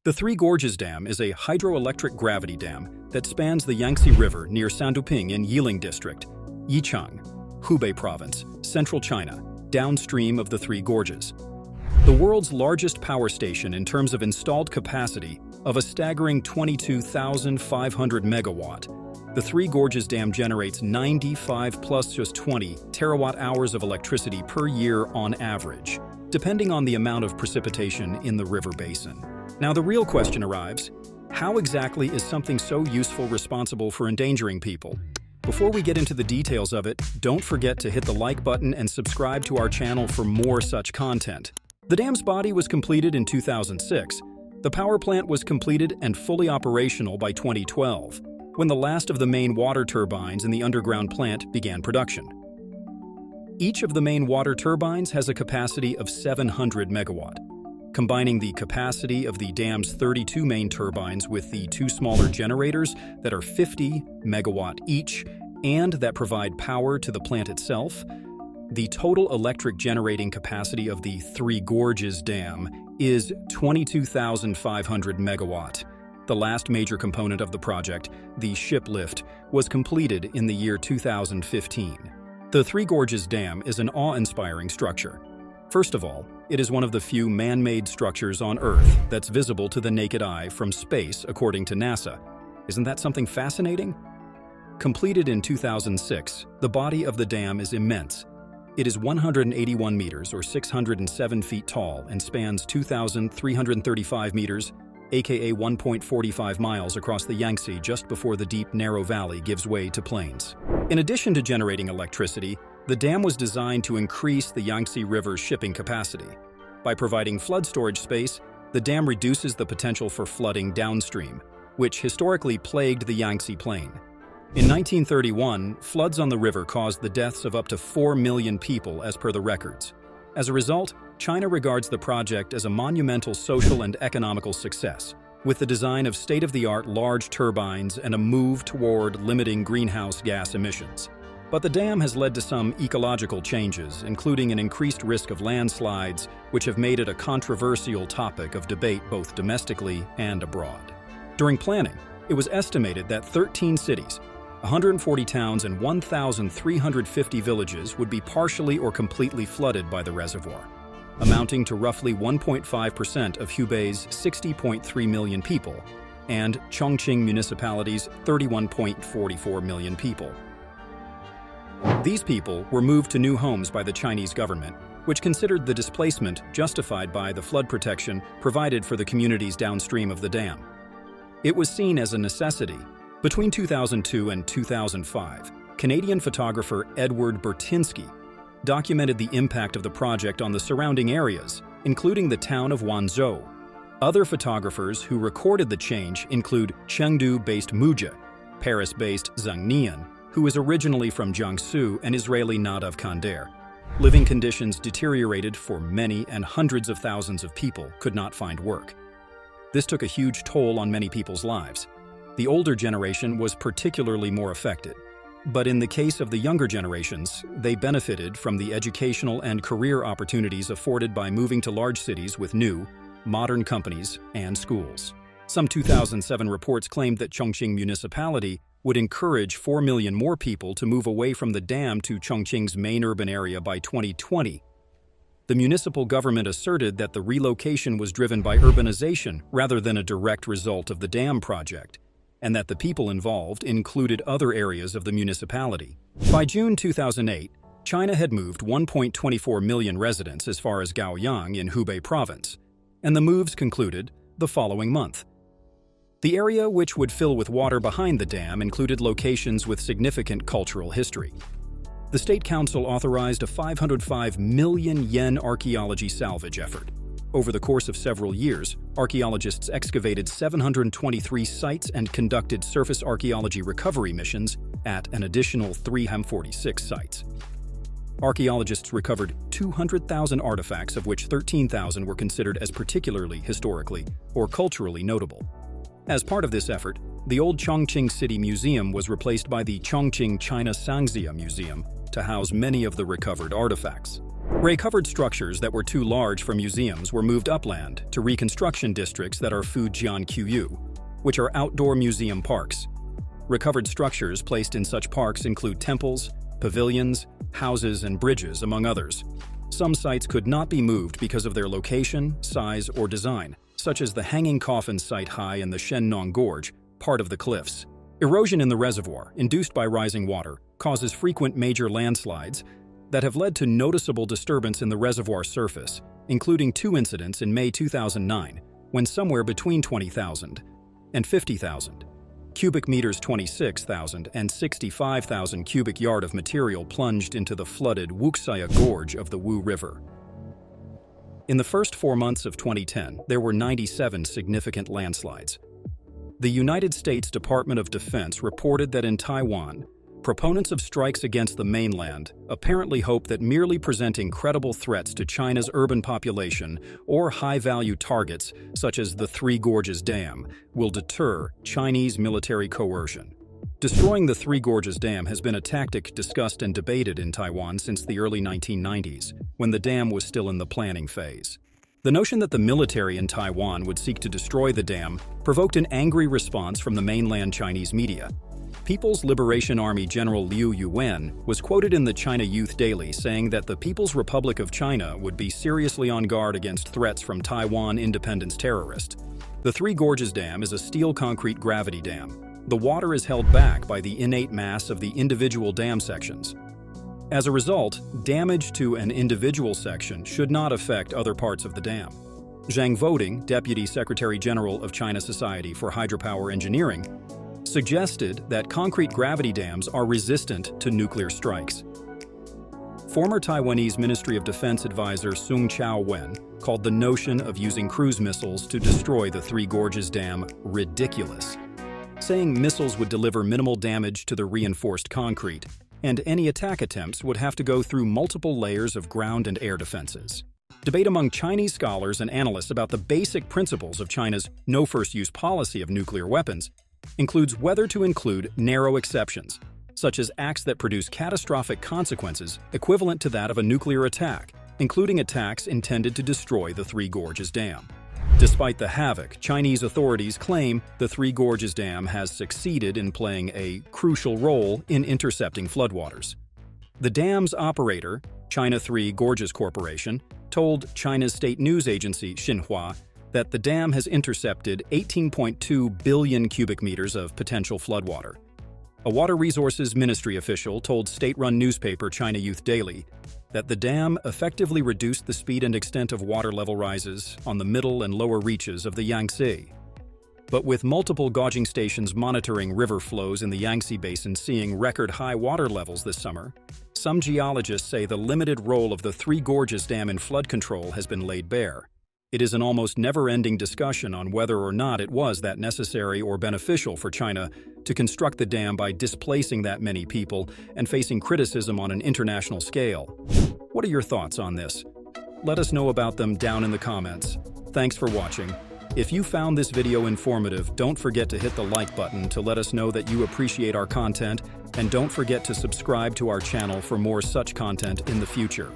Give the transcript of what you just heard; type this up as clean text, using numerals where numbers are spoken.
The Three Gorges Dam is a hydroelectric gravity dam that spans the Yangtze River near Sandouping in Yiling District, Yichang, Hubei Province, central China, downstream of the Three Gorges. The world's largest power station in terms of installed capacity of a staggering 22,500 megawatt, the Three Gorges Dam generates 95 plus just 20 terawatt-hours of electricity per year on average, depending on the amount of precipitation in the river basin. Now the real question arrives, how exactly is something so useful responsible for endangering people? Before we get into the details of it, don't forget to hit the like button and subscribe to our channel for more such content. The dam's body was completed in 2006. The power plant was completed and fully operational by 2012, when the last of the main water turbines in the underground plant began production. Each of the main water turbines has a capacity of 700 megawatt. Combining the capacity of the dam's 32 main turbines with the two smaller generators that are 50 megawatt each and that provide power to the plant itself, the total electric generating capacity of the Three Gorges Dam is 22,500 megawatt. The last major component of the project, the ship lift, was completed in the year 2015. The Three Gorges Dam is an awe-inspiring structure. First of all, it is one of the few man-made structures on Earth that's visible to the naked eye from space, according to NASA. Isn't that something fascinating? Completed in 2006, the body of the dam is immense. It is 181 meters or 607 feet tall and spans 2,335 meters, aka 1.45 miles across the Yangtze just before the deep, narrow valley gives way to plains. In addition to generating electricity, the dam was designed to increase the Yangtze River's shipping capacity. By providing flood storage space, the dam reduces the potential for flooding downstream, which historically plagued the Yangtze Plain. In 1931, floods on the river caused the deaths of up to 4 million people as per the records. As a result, China regards the project as a monumental social and economical success, with the design of state-of-the-art large turbines and a move toward limiting greenhouse gas emissions. But the dam has led to some ecological changes, including an increased risk of landslides, which have made it a controversial topic of debate both domestically and abroad. During planning, it was estimated that 13 cities, 140 towns, and 1,350 villages would be partially or completely flooded by the reservoir, amounting to roughly 1.5% of Hubei's 60.3 million people, and Chongqing municipality's 31.44 million people. These people were moved to new homes by the Chinese government, which considered the displacement justified by the flood protection provided for the communities downstream of the dam. It was seen as a necessity. Between 2002 and 2005, Canadian photographer Edward Bertinsky documented the impact of the project on the surrounding areas, including the town of Wanzhou. Other photographers who recorded the change include Chengdu-based Muja, Paris-based Zhang Nian, who is originally from Jiangsu, and Israeli Nadav Kander. Living conditions deteriorated for many, and hundreds of thousands of people could not find work. This took a huge toll on many people's lives. The older generation was particularly more affected. But in the case of the younger generations, they benefited from the educational and career opportunities afforded by moving to large cities with new, modern companies and schools. Some 2007 reports claimed that Chongqing municipality would encourage 4 million more people to move away from the dam to Chongqing's main urban area by 2020. The municipal government asserted that the relocation was driven by urbanization rather than a direct result of the dam project, and that the people involved included other areas of the municipality. By June 2008, China had moved 1.24 million residents as far as Gaoyang in Hubei Province, and the moves concluded the following month. The area which would fill with water behind the dam included locations with significant cultural history. The State Council authorized a 505 million yen archaeology salvage effort. Over the course of several years, archaeologists excavated 723 sites and conducted surface archaeology recovery missions at an additional 346 sites. Archaeologists recovered 200,000 artifacts, of which 13,000 were considered as particularly historically or culturally notable. As part of this effort, the old Chongqing City Museum was replaced by the Chongqing China Sangxia Museum to house many of the recovered artifacts. Ray-covered structures that were too large for museums were moved upland to reconstruction districts that are Fujian-Qiu, which are outdoor museum parks. Recovered structures placed in such parks include temples, pavilions, houses, and bridges, among others. Some sites could not be moved because of their location, size, or design, such as the Hanging Coffin site high in the Shennong Gorge, part of the cliffs. Erosion in the reservoir, induced by rising water, causes frequent major landslides that have led to noticeable disturbance in the reservoir surface, including 2 incidents in May 2009, when somewhere between 20,000 and 50,000 cubic meters, 26,000 and 65,000 cubic yard of material plunged into the flooded Wuxia Gorge of the Wu River. In the first 4 months of 2010, there were 97 significant landslides. The United States Department of Defense reported that in Taiwan, proponents of strikes against the mainland apparently hope that merely presenting credible threats to China's urban population or high-value targets, such as the Three Gorges Dam, will deter Chinese military coercion. Destroying the Three Gorges Dam has been a tactic discussed and debated in Taiwan since the early 1990s, when the dam was still in the planning phase. The notion that the military in Taiwan would seek to destroy the dam provoked an angry response from the mainland Chinese media. People's Liberation Army General Liu Yuan was quoted in the China Youth Daily saying that the People's Republic of China would be seriously on guard against threats from Taiwan independence terrorists. The Three Gorges Dam is a steel concrete gravity dam. The water is held back by the innate mass of the individual dam sections. As a result, damage to an individual section should not affect other parts of the dam. Zhang Voting, Deputy Secretary General of China Society for Hydropower Engineering, suggested that concrete gravity dams are resistant to nuclear strikes. Former Taiwanese Ministry of Defense advisor Sung Chao-wen called the notion of using cruise missiles to destroy the Three Gorges Dam ridiculous, saying missiles would deliver minimal damage to the reinforced concrete, and any attack attempts would have to go through multiple layers of ground and air defenses. Debate among Chinese scholars and analysts about the basic principles of China's no-first-use policy of nuclear weapons includes whether to include narrow exceptions, such as acts that produce catastrophic consequences equivalent to that of a nuclear attack, including attacks intended to destroy the Three Gorges Dam. Despite the havoc, Chinese authorities claim the Three Gorges Dam has succeeded in playing a crucial role in intercepting floodwaters. The dam's operator, China Three Gorges Corporation, told China's state news agency Xinhua that the dam has intercepted 18.2 billion cubic meters of potential floodwater. A Water Resources Ministry official told state-run newspaper China Youth Daily that the dam effectively reduced the speed and extent of water level rises on the middle and lower reaches of the Yangtze. But with multiple gauging stations monitoring river flows in the Yangtze Basin seeing record-high water levels this summer, some geologists say the limited role of the Three Gorges Dam in flood control has been laid bare. It is an almost never-ending discussion on whether or not it was that necessary or beneficial for China to construct the dam by displacing that many people and facing criticism on an international scale. What are your thoughts on this? Let us know about them down in the comments. Thanks for watching. If you found this video informative, don't forget to hit the like button to let us know that you appreciate our content, and don't forget to subscribe to our channel for more such content in the future.